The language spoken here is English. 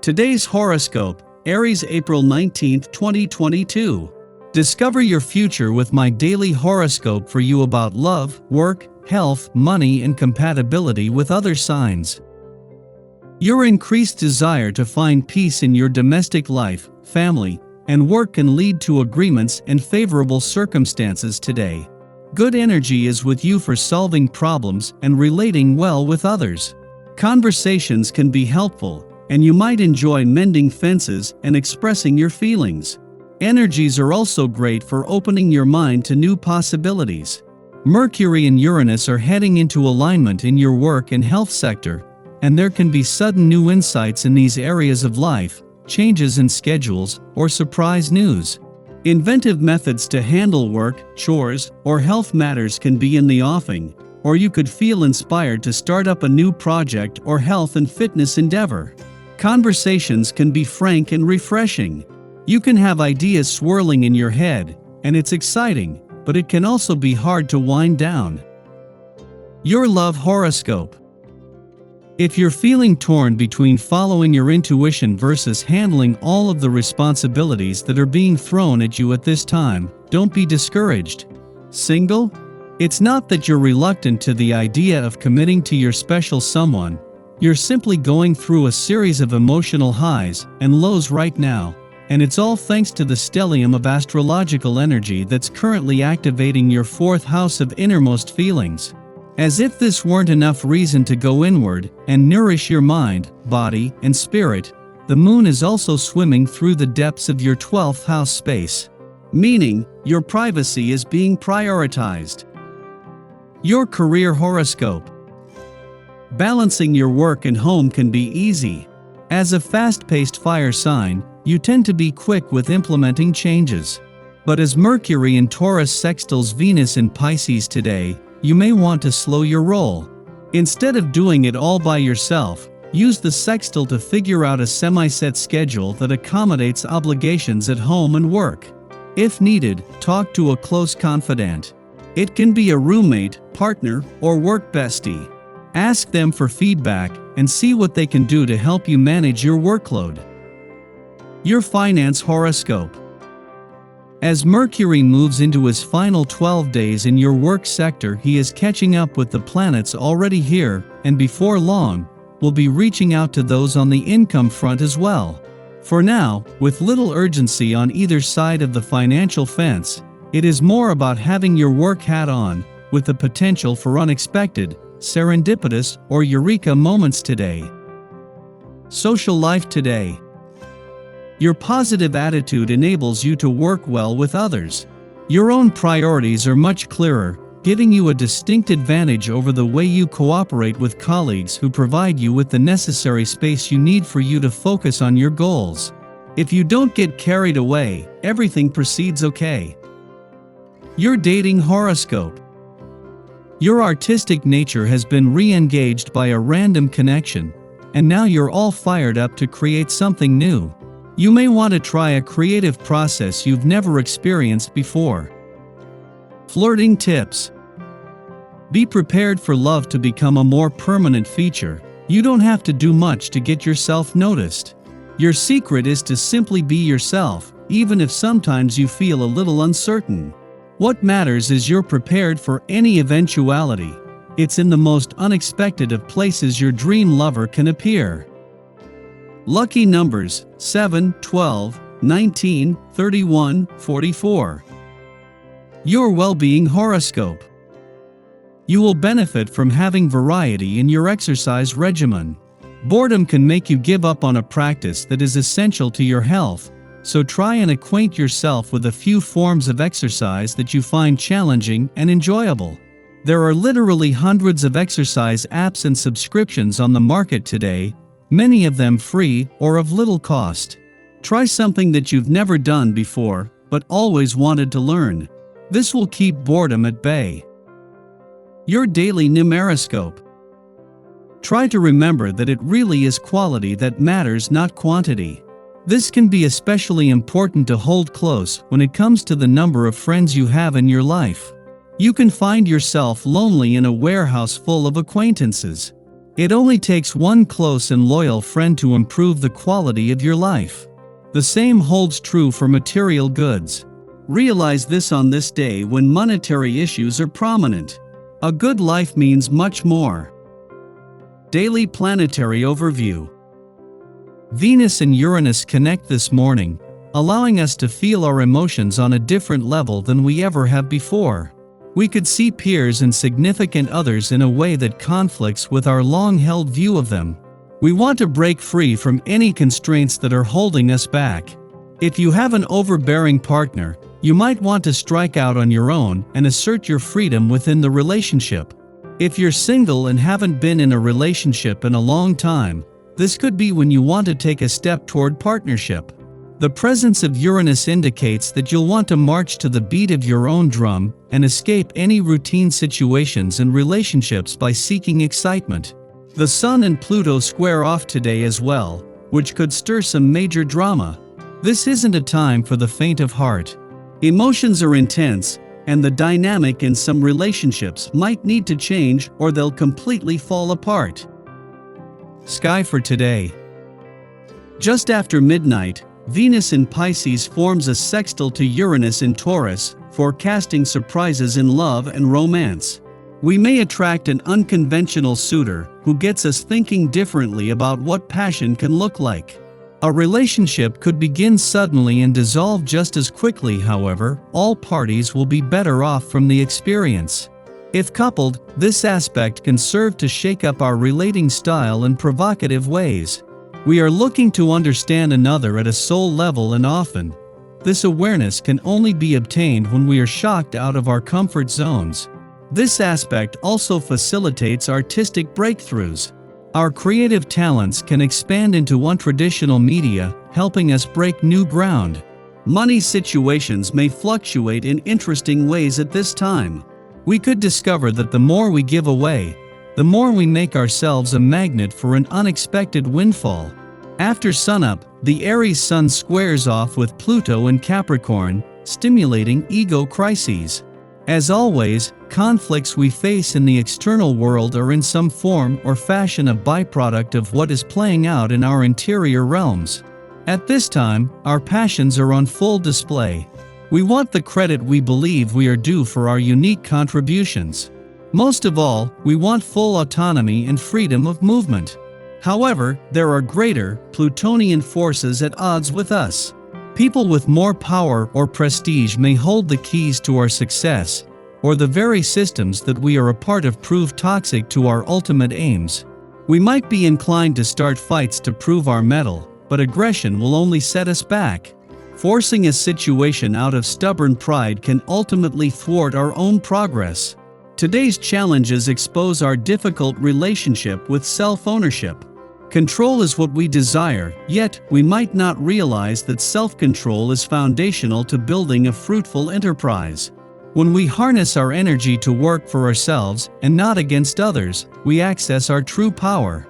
Today's horoscope, Aries April 19, 2022. Discover your future with my daily horoscope for you about love, work, health, money, and compatibility with other signs. Your increased desire to find peace in your domestic life, family, and work can lead to agreements and favorable circumstances today. Good energy is with you for solving problems and relating well with others. Conversations can be helpful, and you might enjoy mending fences and expressing your feelings. Energies are also great for opening your mind to new possibilities. Mercury and Uranus are heading into alignment in your work and health sector, and there can be sudden new insights in these areas of life, changes in schedules, or surprise news. Inventive methods to handle work, chores, or health matters can be in the offing, or you could feel inspired to start up a new project or health and fitness endeavor. Conversations can be frank and refreshing. You can have ideas swirling in your head, and it's exciting, but it can also be hard to wind down. Your love horoscope. If you're feeling torn between following your intuition versus handling all of the responsibilities that are being thrown at you at this time, don't be discouraged. Single? It's not that you're reluctant to the idea of committing to your special someone. You're simply going through a series of emotional highs and lows right now, and it's all thanks to the stellium of astrological energy that's currently activating your fourth house of innermost feelings. As if this weren't enough reason to go inward and nourish your mind, body, and spirit, the moon is also swimming through the depths of your 12th house space, meaning your privacy is being prioritized. Your career horoscope. Balancing your work and home can be easy. As a fast-paced fire sign, you tend to be quick with implementing changes. But as Mercury in Taurus sextiles Venus in Pisces today, you may want to slow your roll. Instead of doing it all by yourself, use the sextile to figure out a semi-set schedule that accommodates obligations at home and work. If needed, talk to a close confidant. It can be a roommate, partner, or work bestie. Ask them for feedback and see what they can do to help you manage your workload. Your finance horoscope. As Mercury moves into his final 12 days in your work sector, he is catching up with the planets already here, and before long, will be reaching out to those on the income front as well. For now, with little urgency on either side of the financial fence, it is more about having your work hat on, with the potential for unexpected, serendipitous, or eureka moments today. Social life today. Your positive attitude enables you to work well with others. Your own priorities are much clearer, giving you a distinct advantage over the way you cooperate with colleagues who provide you with the necessary space you need for you to focus on your goals. If you don't get carried away, everything proceeds okay. Your dating horoscope. Your artistic nature has been re-engaged by a random connection, and now you're all fired up to create something new. You may want to try a creative process you've never experienced before. Flirting tips. Be prepared for love to become a more permanent feature. You don't have to do much to get yourself noticed. Your secret is to simply be yourself, even if sometimes you feel a little uncertain. What matters is you're prepared for any eventuality. It's in the most unexpected of places your dream lover can appear. Lucky numbers 7, 12, 19, 31, 44. Your well-being horoscope. You will benefit from having variety in your exercise regimen. Boredom can make you give up on a practice that is essential to your health, so try and acquaint yourself with a few forms of exercise that you find challenging and enjoyable. There are literally hundreds of exercise apps and subscriptions on the market today, many of them free or of little cost. Try something that you've never done before, but always wanted to learn. This will keep boredom at bay. Your daily numeroscope. Try to remember that it really is quality that matters, not quantity. This can be especially important to hold close when it comes to the number of friends you have in your life. You can find yourself lonely in a warehouse full of acquaintances. It only takes one close and loyal friend to improve the quality of your life. The same holds true for material goods. Realize this on this day when monetary issues are prominent. A good life means much more. Daily Planetary Overview. Venus and Uranus connect this morning, allowing us to feel our emotions on a different level than we ever have before. We could see peers and significant others in a way that conflicts with our long-held view of them. We want to break free from any constraints that are holding us back. If you have an overbearing partner, you might want to strike out on your own and assert your freedom within the relationship. If you're single and haven't been in a relationship in a long time, this could be when you want to take a step toward partnership. The presence of Uranus indicates that you'll want to march to the beat of your own drum and escape any routine situations and relationships by seeking excitement. The Sun and Pluto square off today as well, which could stir some major drama. This isn't a time for the faint of heart. Emotions are intense, and the dynamic in some relationships might need to change or they'll completely fall apart. Sky for today. Just after midnight, Venus in Pisces forms a sextile to Uranus in Taurus, forecasting surprises in love and romance. We may attract an unconventional suitor who gets us thinking differently about what passion can look like. A relationship could begin suddenly and dissolve just as quickly, however, all parties will be better off from the experience. If coupled, this aspect can serve to shake up our relating style in provocative ways. We are looking to understand another at a soul level, and often, this awareness can only be obtained when we are shocked out of our comfort zones. This aspect also facilitates artistic breakthroughs. Our creative talents can expand into untraditional media, helping us break new ground. Money situations may fluctuate in interesting ways at this time. We could discover that the more we give away, the more we make ourselves a magnet for an unexpected windfall. After sunup, the Aries Sun squares off with Pluto in Capricorn, stimulating ego crises. As always, conflicts we face in the external world are in some form or fashion a byproduct of what is playing out in our interior realms. At this time, our passions are on full display. We want the credit we believe we are due for our unique contributions. Most of all, we want full autonomy and freedom of movement. However, there are greater, Plutonian forces at odds with us. People with more power or prestige may hold the keys to our success, or the very systems that we are a part of prove toxic to our ultimate aims. We might be inclined to start fights to prove our mettle, but aggression will only set us back. Forcing a situation out of stubborn pride can ultimately thwart our own progress. Today's challenges expose our difficult relationship with self-ownership. Control is what we desire, yet we might not realize that self-control is foundational to building a fruitful enterprise. When we harness our energy to work for ourselves and not against others, we access our true power.